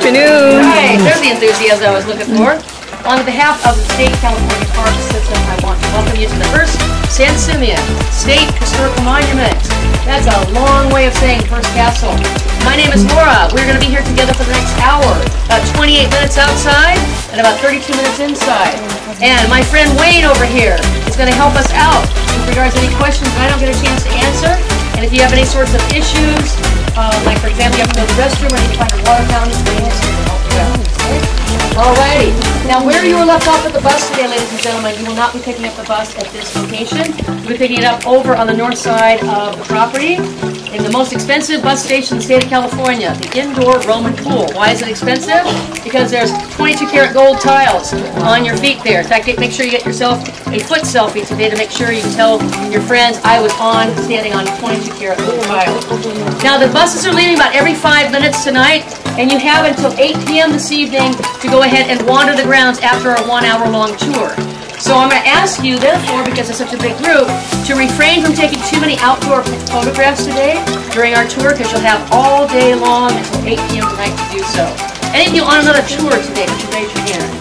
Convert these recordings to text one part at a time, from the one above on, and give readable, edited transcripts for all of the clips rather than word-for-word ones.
afternoon. Right, there's the enthusiasm I was looking for. On behalf of the State California Park System, I want to welcome you to the Hearst San Simeon State Historical Monument. That's a long way of saying Hearst Castle. My name is Laura. We're going to be here together for the next hour. About 28 minutes outside and about 32 minutes inside. And my friend Wayne over here is going to help us out with regards to any questions that I don't get a chance to answer. And if you have any sorts of issues, like for example, you have to go to the restroom or need to find a water fountain, Wayne is here to help you out. Alrighty. Now where you were left off at the bus today, ladies and gentlemen, you will not be picking up the bus at this location. You'll be picking it up over on the north side of the property in the most expensive bus station in the state of California, the indoor Roman pool. Why is it expensive? Because there's 22 karat gold tiles on your feet there. In fact, make sure you get yourself a foot selfie today to make sure you tell your friends I was standing on 22 karat gold tiles. Now the buses are leaving about every 5 minutes tonight, and you have until 8 p.m. this evening to go ahead and wander the grounds after a 1 hour long tour. So I'm going to ask you, therefore, because it's such a big group, to refrain from taking too many outdoor photographs today during our tour, because you'll have all day long until 8 p.m. tonight to do so. Any of you on another tour today, could you raise your hand?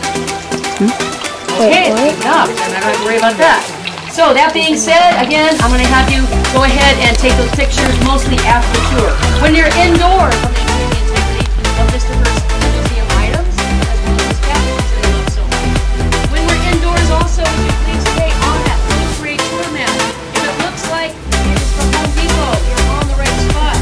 Okay, enough. I'm not going to worry about that. So that being said, again, I'm going to have you go ahead and take those pictures mostly after the tour. When you're indoors, of Mr. Hearst museum items, as well as capsules that I love so much. When we're indoors also, would you please stay on that free tour mat. If it looks like it's from Home Depot, you're on the right spot.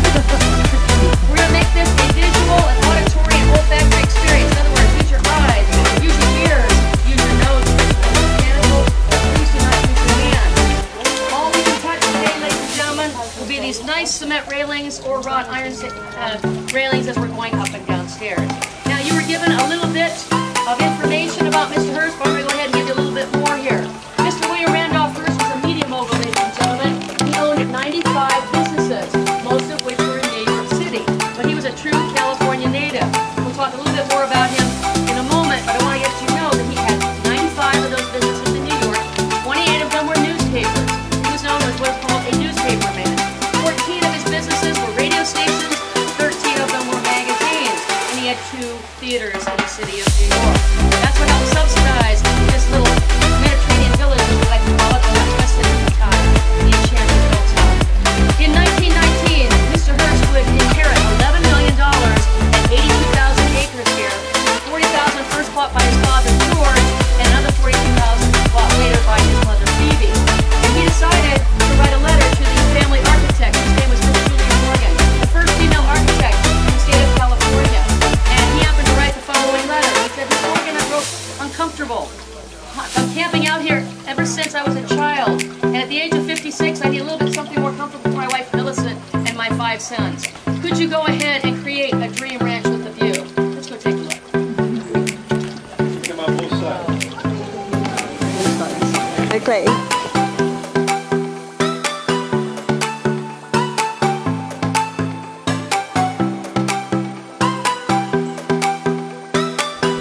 We're going to make this a visual and auditory and olfactory experience. In other words, use your eyes, use your ears, use your nose, mechanical, please do not use your hands. All we can touch today, ladies and gentlemen, will be these nice cement railings or wrought iron railings as we're going up and downstairs. Now you were given a little bit of information about Mr. Hearst, but I'm going to go ahead and give you a little bit more here. Mr. William Randolph Hearst was a media mogul, ladies and gentlemen. He owned 95 businesses, most of which were in New York City. But he was a true California native. We'll talk a little bit more about him in a moment, but I want to let you know that he had 95 of those businesses in New York. 28 of them were newspapers. He was known as what's called a newspaper man. 14 of his businesses were radio stations. 13 of them were magazines, and he had 2 theaters in the city of New York. That's what helped subsidize this little Mediterranean village, as we like to call it, the Weston Hotel, the Enchanted Hotel. In 1919, Mr. Hearst would inherit $11 million and 82,000 acres here. 40,000 first bought by his father George, and another 42,000 bought later by his mother Phoebe. And he decided to write a letter to the family architect. His name was Miss Julia Morgan, the first female architect in the state of California. And he happened to write the following letter. He said, Miss Morgan, I wrote uncomfortable. I'm camping out here ever since I was a child. And at the age of 56, I need a little bit something more comfortable for my wife Millicent and my 5 sons. Could you go ahead and create a dream ranch with a view? Let's go take a look. Come on both sides. Okay.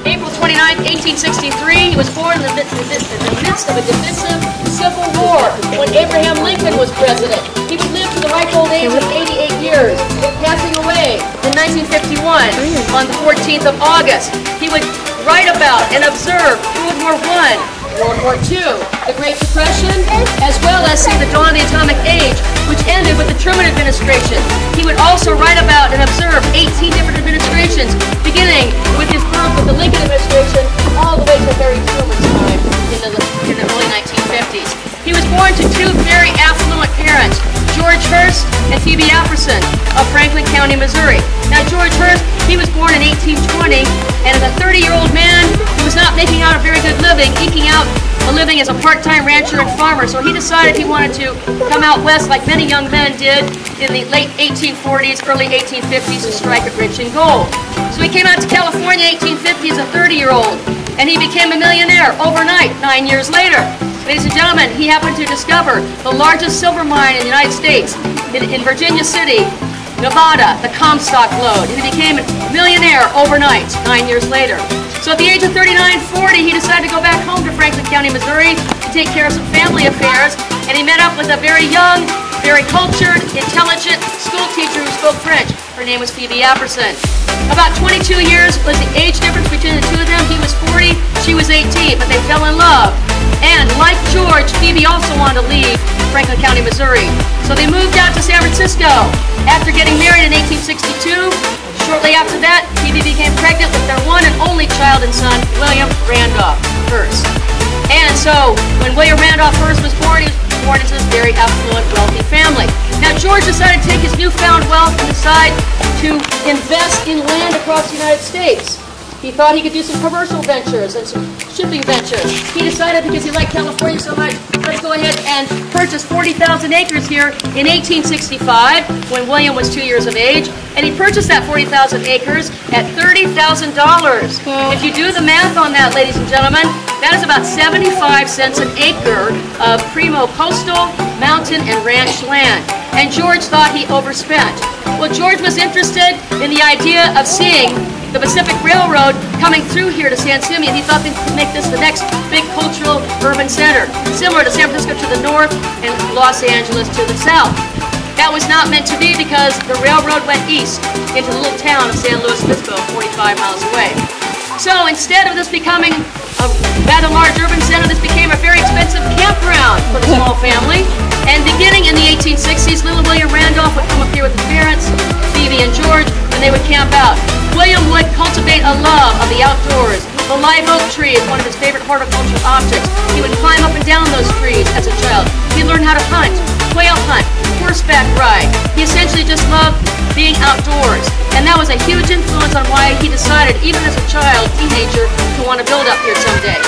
April 29th, 1863, he was born in the midst of a divisive civil war when Abraham Lincoln was president. He would live to the ripe old age of 88 years, passing away in 1951 on the 14th of August. He would write about and observe World War I, World War II, the Great Depression, as well as see the dawn of the atomic age, which ended with the Truman administration. He would also write about and observe 18 different administrations, beginning with his birth with the Lincoln administration, all the way to Harry Truman's time in the early 1950s. He was born to 2 very affluent parents, George Hearst and Phoebe Apperson of Franklin County, Missouri. Now George Hearst, he was born in 1820, and as a 30-year-old man, he was not making out a very good living, eking out a living as a part-time rancher and farmer, so he decided he wanted to come out west like many young men did in the late 1840s, early 1850s to strike it rich in gold. So he came out to California in 1850 as a 30-year-old, and he became a millionaire overnight 9 years later. Ladies and gentlemen, he happened to discover the largest silver mine in the United States in Virginia City, Nevada, the Comstock Lode. He became a millionaire overnight 9 years later. So at the age of 39-40, he decided to go back home to Franklin County, Missouri to take care of some family affairs, and he met up with a very young, very cultured, intelligent school teacher who spoke French. Her Her name was Phoebe Apperson. About 22 years was the age difference between the two of them. He was 40, she was 18, but they fell in love. And like George, Phoebe also wanted to leave Franklin County, Missouri. So they moved out to San Francisco. After getting married in 1862, shortly after that, Phoebe became pregnant with their one and only child and son, William Randolph Hearst. And so, when William Randolph Hearst was born, he was born into this very affluent, wealthy family. Now, George decided to take his newfound wealth and decide to invest in land across the United States. He thought he could do some commercial ventures and some shipping ventures. He decided, because he liked California so much, let's go ahead and purchase 40,000 acres here in 1865, when William was 2 years of age. And he purchased that 40,000 acres at $30,000. If you do the math on that, ladies and gentlemen, that is about 75 cents an acre of primo coastal, mountain, and ranch land. And George thought he overspent. Well, George was interested in the idea of seeing the Pacific Railroad coming through here to San Simeon. He thought they could make this the next big cultural urban center, similar to San Francisco to the north and Los Angeles to the south. That was not meant to be because the railroad went east into the little town of San Luis Obispo, 45 miles away. So instead of this becoming a rather large urban center, this became a very expensive campground for the small family. And beginning in the 1860s, little William Randolph would come up here with his parents, Phoebe and George, and they would camp out. William would cultivate a love of the outdoors. The live oak tree is one of his favorite horticultural objects. He would climb up and down those trees as a child. He learned how to hunt, quail hunt, horseback ride. He essentially just loved being outdoors. And that was a huge influence on why he decided, even as a child, teenager, to want to build up here someday.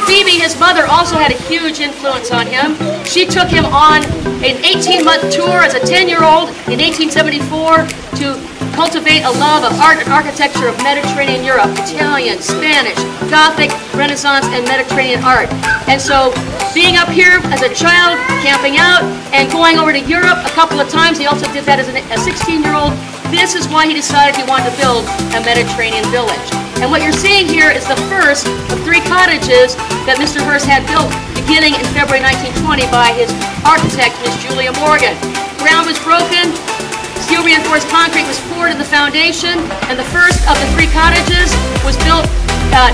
Phoebe, his mother, also had a huge influence on him. She took him on an 18-month tour as a 10-year-old in 1874 to cultivate a love of art and architecture of Mediterranean Europe, Italian, Spanish, Gothic, Renaissance, and Mediterranean art. And so, being up here as a child, camping out, and going over to Europe a couple of times, he also did that as a 16-year-old. This is why he decided he wanted to build a Mediterranean village. And what you're seeing here is the first of 3 cottages that Mr. Hearst had built beginning in February 1920 by his architect, Miss Julia Morgan. Ground was broken, steel reinforced concrete was poured in the foundation, and the first of the 3 cottages was built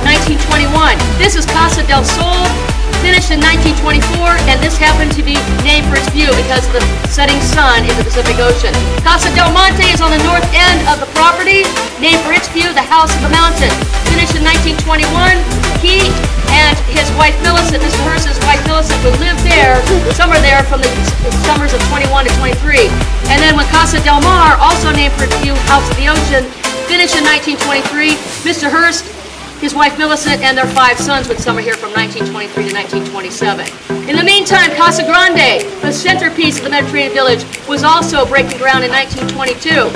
1921. This is Casa del Sol, finished in 1924, and this happened to be named for its view because of the setting sun in the Pacific Ocean. Casa del Monte is on the north end of the property, named for its view, the House of the Mountain. Finished in 1921, he and his wife Millicent, Mr. Hearst's wife Millicent, would live there, summer there from the summers of 21 to 23. And then when Casa del Mar, also named for its view, House of the Ocean, finished in 1923, Mr. Hearst, his wife Millicent, and their 5 sons would summer here from 1923 to 1927. In the meantime, Casa Grande, the centerpiece of the Mediterranean village, was also breaking ground in 1922.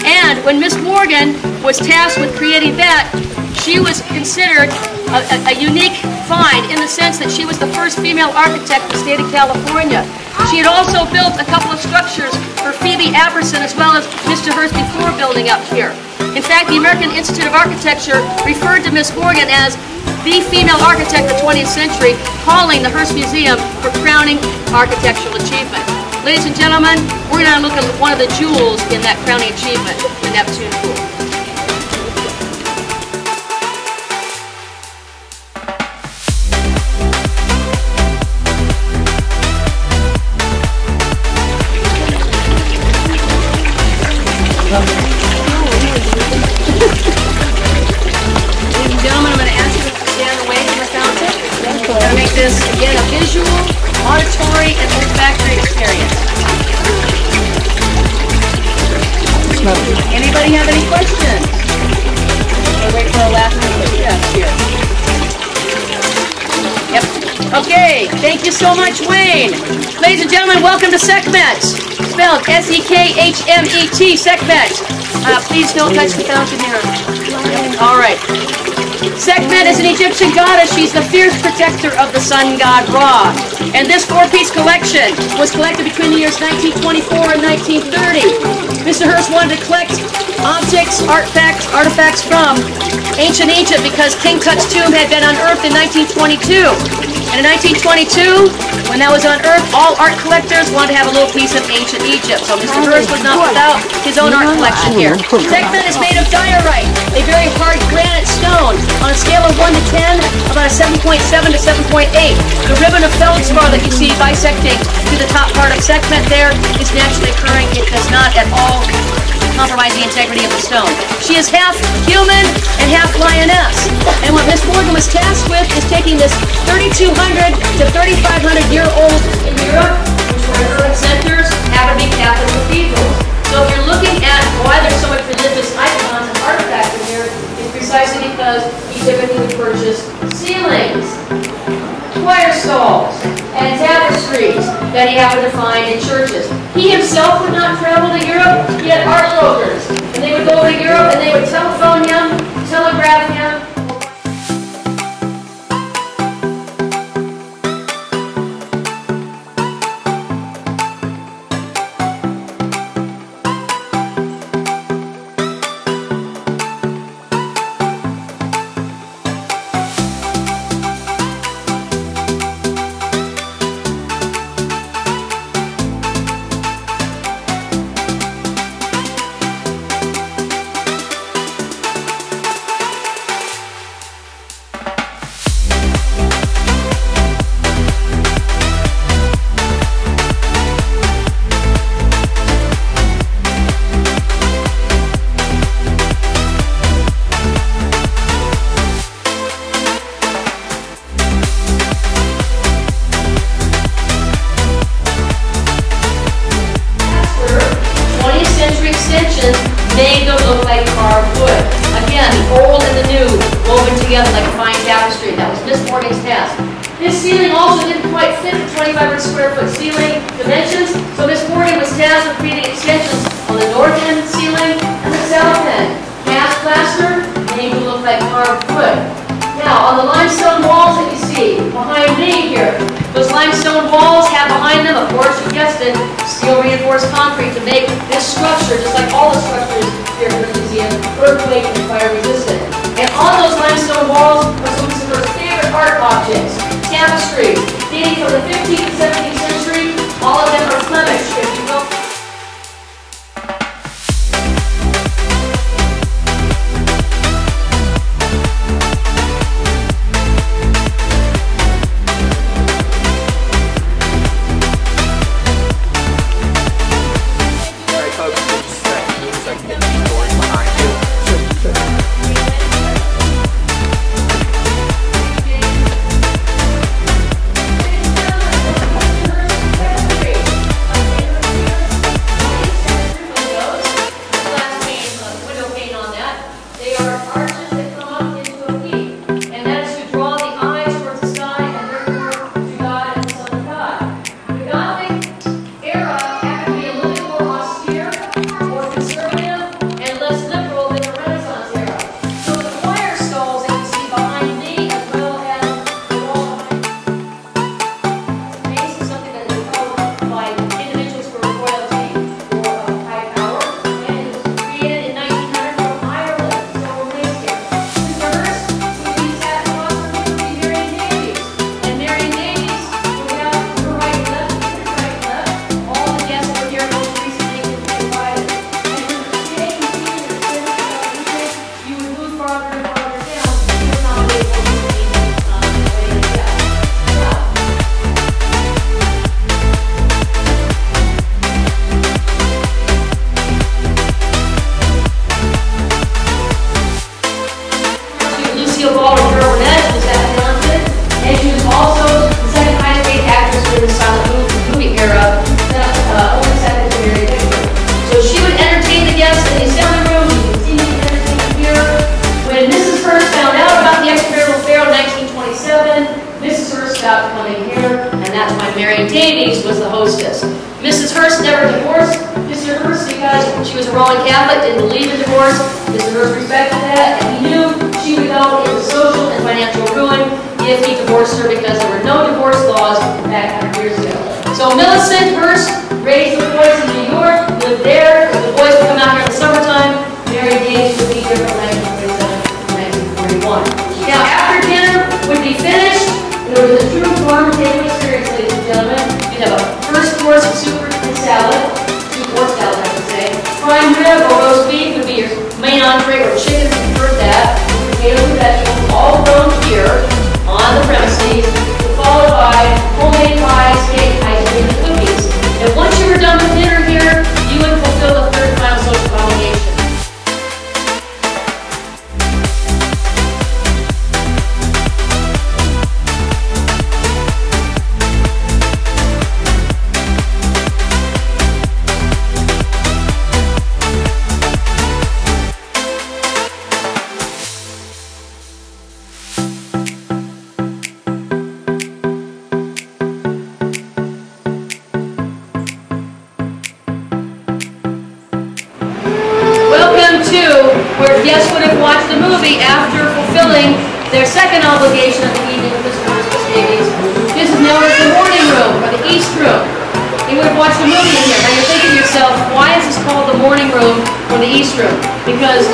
And when Miss Morgan was tasked with creating that, she was considered a unique find in the sense that she was the first female architect in the state of California. She had also built a couple of structures for Phoebe Apperson as well as Mr. Hearst before building up here. In fact, the American Institute of Architecture referred to Miss Morgan as the female architect of the 20th century, calling the Hearst Museum for crowning architectural achievement. Ladies and gentlemen, we're going to look at one of the jewels in that crowning achievement, the Neptune Pool. This, again, a visual, auditory, and olfactory experience. Anybody have any questions? We'll wait for our last yes, here. Yep. Okay, thank you so much, Wayne. Ladies and gentlemen, welcome to Sekhmet. Spelled S-E-K-H-M-E-T, Sekhmet. Please don't touch the fountain here. All right. Sekhmet is an Egyptian goddess. She's the fierce protector of the sun god Ra. And this 4-piece collection was collected between the years 1924 and 1930. Mr. Hearst wanted to collect artifacts from ancient Egypt, because King Tut's tomb had been unearthed in 1922. And in 1922, when that was unearthed, all art collectors wanted to have a little piece of ancient Egypt. So Mr. Hearst was not without his own art collection here. Sekhmet is made of diorite, a very hard granite stone. On a scale of 1 to 10, about a 7.7 to 7.8. The ribbon of feldspar that you see bisecting to the top part of Sekhmet there is naturally occurring. It does not at all compromise the integrity of the stone. She is half human and half lioness. And what Miss Morgan was tasked with is taking this 3,200 to 3,500-year-old in Europe, which were Catholic centers, happen to be Catholic cathedrals. So if you're looking at why there's so much religious icons and artifacts in here, it's precisely because he typically would purchase ceilings, choir stalls, and tapestries that he happened to find in churches. He himself would not travel to Europe. He had art brokers, and they would go to Europe and they would telephone him, telegraph him. Made them look like carved wood. Again, the old and the new woven together like a fine tapestry. That was Miss Morgan's task. This ceiling also didn't quite fit the 2,500 square foot ceiling dimensions, so Miss Morgan was tasked with creating extensions on the north end ceiling and the south end. Cast plaster, made them look like carved wood. Now, on the limestone walls that you see behind me here, those limestone walls have behind them, of course, you guessed it, steel reinforced concrete to make this structure, just like all the structures here in the museum, earthquake and fire resistant. And on those limestone walls are some of her favorite art objects, tapestries, dating from the 15th and 17th century. All of them are Flemish, if you will. Mrs. Hearst never divorced Mr. Hearst because she was a Roman Catholic, didn't believe in divorce. Mr. Hearst respected that, and he knew she would go into social and financial ruin if he divorced her because there were no divorce laws back 100 years ago. So Millicent Hearst raised the boys in New York, lived there. The boys would come out here in the summertime. Mary Prime rib or roast beef would be your main entree, or chicken, if you prefer that. Potatoes and vegetables, all grown here on the premises, followed by homemade pies, cake, ice cream, and cookies. And once you were done with dinner here, you would fulfill the third final social obligation. Where guests would have watched the movie after fulfilling their second obligation of the evening with Mr. Hearst's babies. This is known as the morning room, or the East room. You would have watched the movie in here. Now you're thinking to yourself, why is this called the morning room or the East room? Because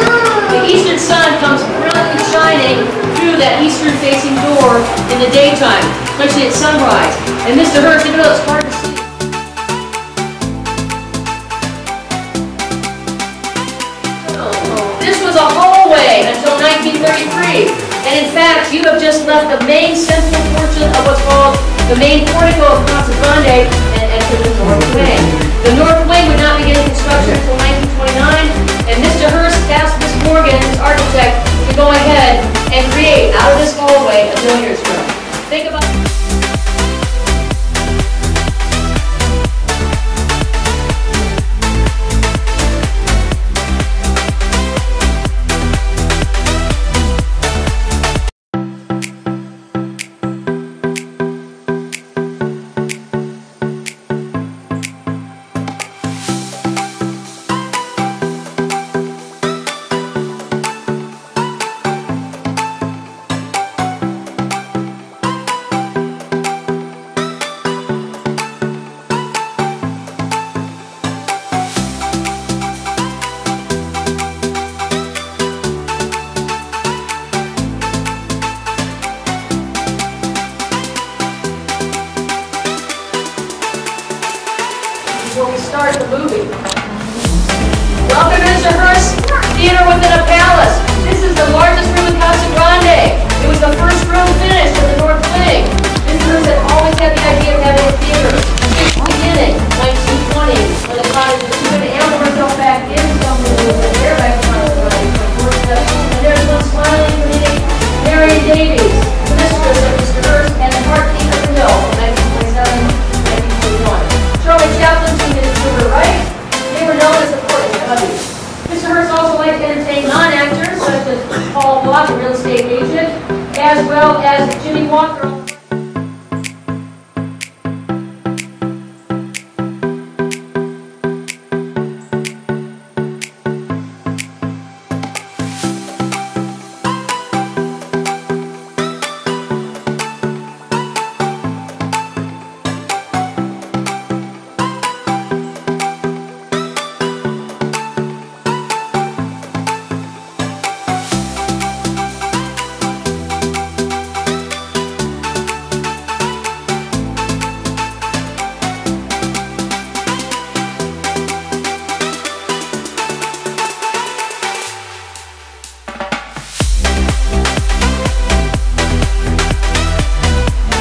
the eastern sun comes brilliantly shining through that eastern-facing door in the daytime, especially at sunrise. And Mr. Hearst, even though it's hard to see, a hallway until 1933, and in fact you have just left the main central portion of what's called the main portico of Casa Grande and entered the north wing. The north wing would not begin construction until 1929, and Mr. Hearst asked Miss Morgan, his architect, to go ahead and create out of this hallway a billiards room. Think about before we start the movie. Welcome, Mr. Hearst. Theater within a palace. This is the largest room in Casa Grande. It was the first room finished in the north wing. Mr. Hearst had always had the idea of having a theater. Since the beginning, 1920, when the cottage was going to amble herself back in somewhere with an air back in Casa Grande. And there's one smiling, comedic Mary Davies, the mistress of Mr. Hearst and the Heartbeat of the Hill, 1927-1941. Charlie Chaplin to the right, they were known as the Portland Cubbies. Mr. Hearst also liked to entertain non-actors such as Paul Block, a real estate agent, as well as Jimmy Walker.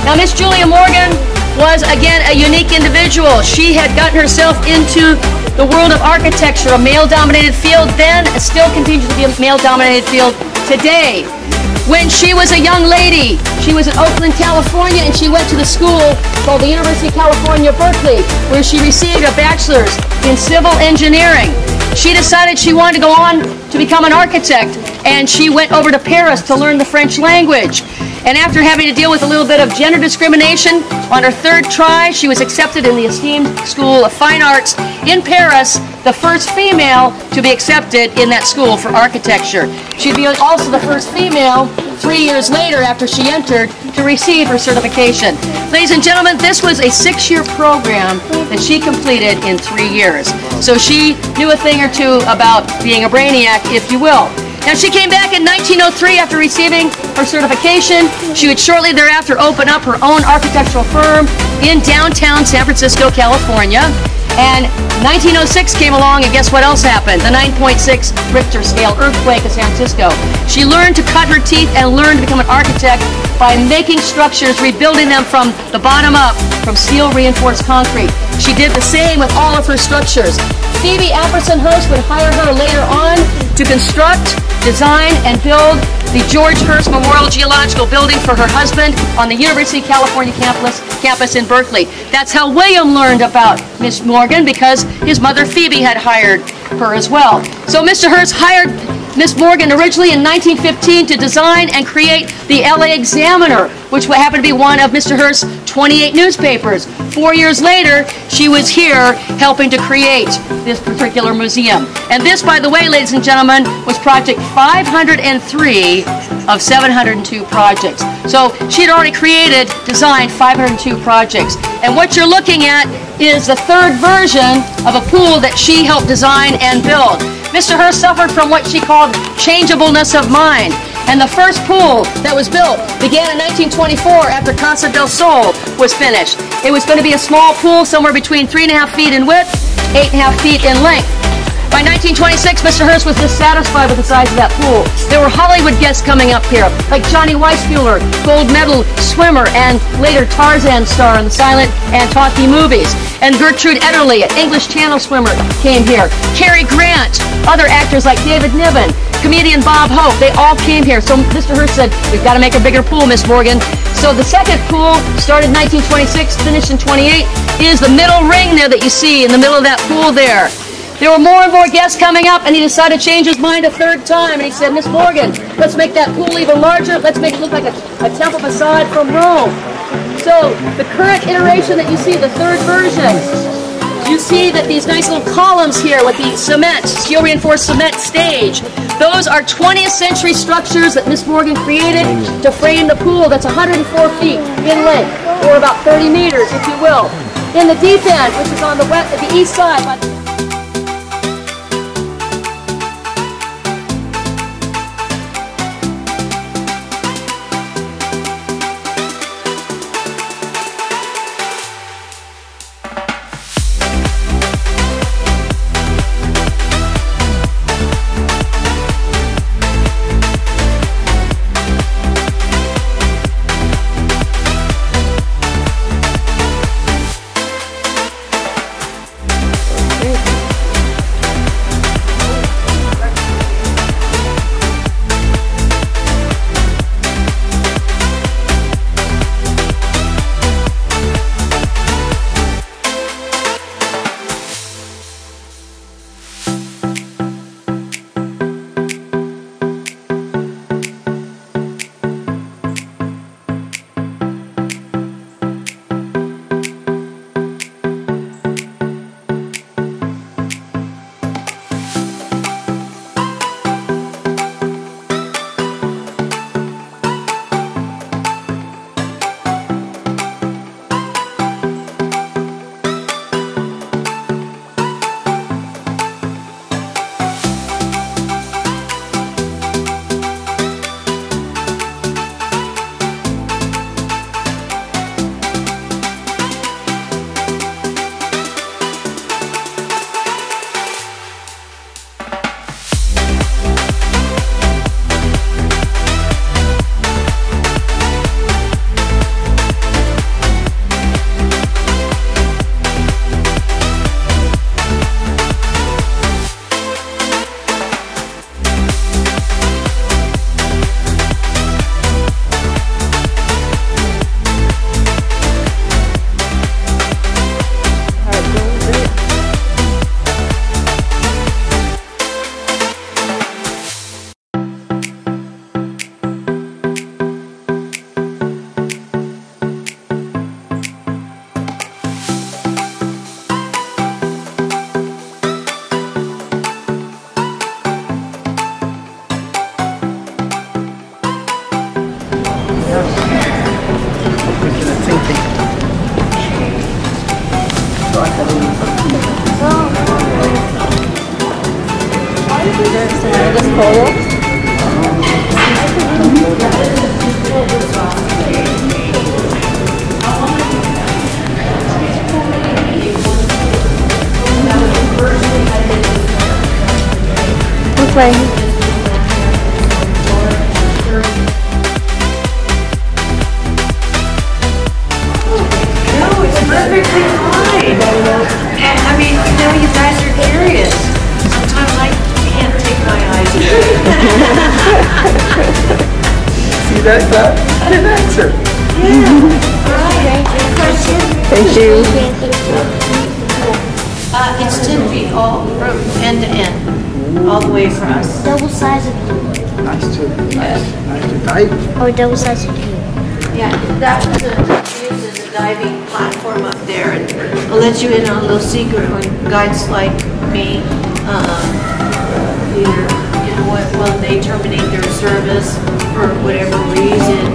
Now, Miss Julia Morgan was, again, a unique individual. She had gotten herself into the world of architecture, a male-dominated field then, still continues to be a male-dominated field today. When she was a young lady, she was in Oakland, California, and she went to the school called the University of California, Berkeley, where she received a bachelor's in civil engineering. She decided she wanted to go on to become an architect, and she went over to Paris to learn the French language. And after having to deal with a little bit of gender discrimination, on her third try, she was accepted in the esteemed School of Fine Arts in Paris, the first female to be accepted in that school for architecture. She'd be also the first female 3 years later after she entered to receive her certification. Ladies and gentlemen, this was a 6-year program that she completed in 3 years. So she knew a thing or two about being a brainiac, if you will. Now, she came back in 1903 after receiving her certification. She would shortly thereafter open up her own architectural firm in downtown San Francisco, California. And 1906 came along, and guess what else happened? The 9.6 Richter scale earthquake in San Francisco. She learned to cut her teeth and learned to become an architect by making structures, rebuilding them from the bottom up, from steel reinforced concrete. She did the same with all of her structures. Phoebe Apperson Hearst would hire her later on to construct, design, and build the George Hearst Memorial Geological Building for her husband on the University of California campus in Berkeley. That's how William learned about Miss Morgan, because his mother Phoebe had hired her as well. So Mr. Hearst hired Miss Morgan originally in 1915 to design and create the LA Examiner, which happened to be one of Mr. Hearst's 28 newspapers. 4 years later, she was here helping to create this particular museum. And this, by the way, ladies and gentlemen, was project 503 of 702 projects. So she had already created, designed 502 projects. And what you're looking at is the third version of a pool that she helped design and build. Mr. Hearst suffered from what she called changeableness of mind. And the first pool that was built began in 1924 after Casa del Sol was finished. It was going to be a small pool somewhere between 3.5 feet in width, 8.5 feet in length. By 1926, Mr. Hearst was dissatisfied with the size of that pool. There were Hollywood guests coming up here, like Johnny Weissmuller, gold medal swimmer, and later Tarzan star in the silent and talkie movies. And Gertrude Ederle, an English Channel swimmer, came here. Cary Grant, other actors like David Niven, comedian Bob Hope, they all came here. So Mr. Hearst said, we've got to make a bigger pool, Miss Morgan. So the second pool, started in 1926, finished in 28, is the middle ring there that you see in the middle of that pool there. There were more and more guests coming up, and he decided to change his mind a third time. And he said, Miss Morgan, let's make that pool even larger. Let's make it look like a temple facade from Rome. So the current iteration that you see, the third version, you see that these nice little columns here with the cement, steel reinforced cement stage, those are 20th century structures that Miss Morgan created to frame the pool that's 104 feet in length, or about 30 meters, if you will. In the deep end, which is on the east side, Right. No, it's perfectly fine. And I mean, you guys are curious. Sometimes I can't take my eyes off it. See that? An answer. Thank you. It's 10 feet all from end to end, all the way across. Double size of you. Nice to dive. Or double size of you. Yeah, that was used as a diving platform up there, and I'll let you in on a little secret when guides like me, when they terminate their service for whatever reason,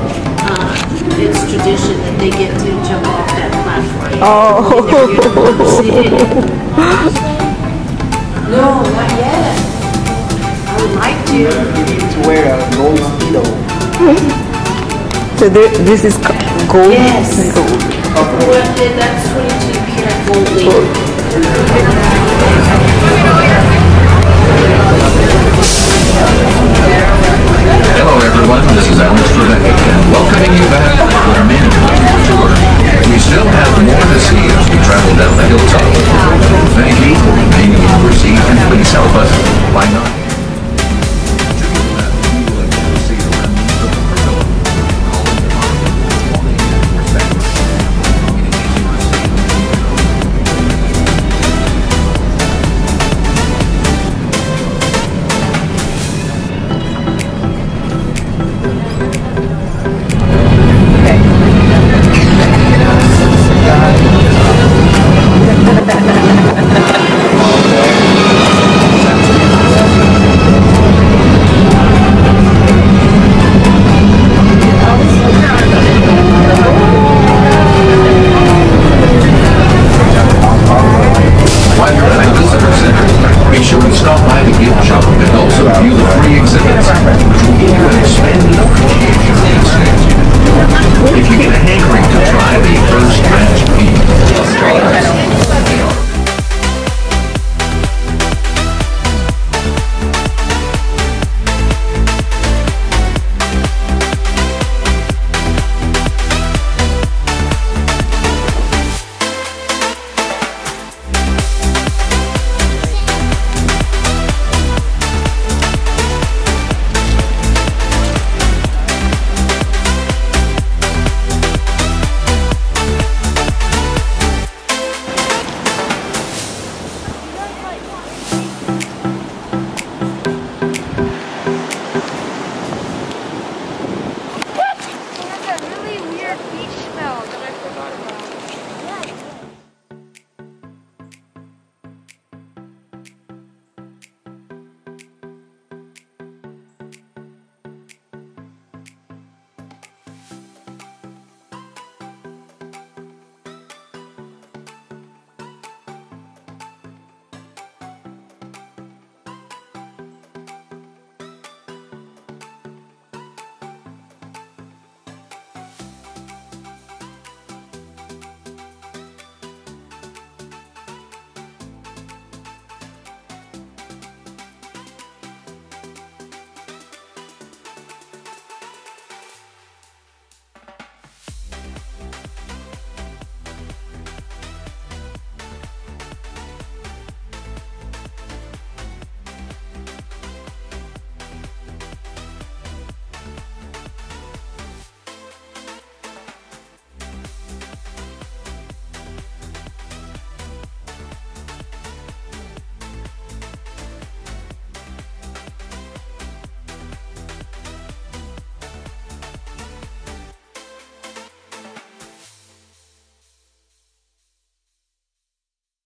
it's tradition that they get to jump off that platform. Oh. No, not yet. I would like to. You need to wear a gold speedo. So this is gold? Yes. Gold. That's 22 karat gold leaf.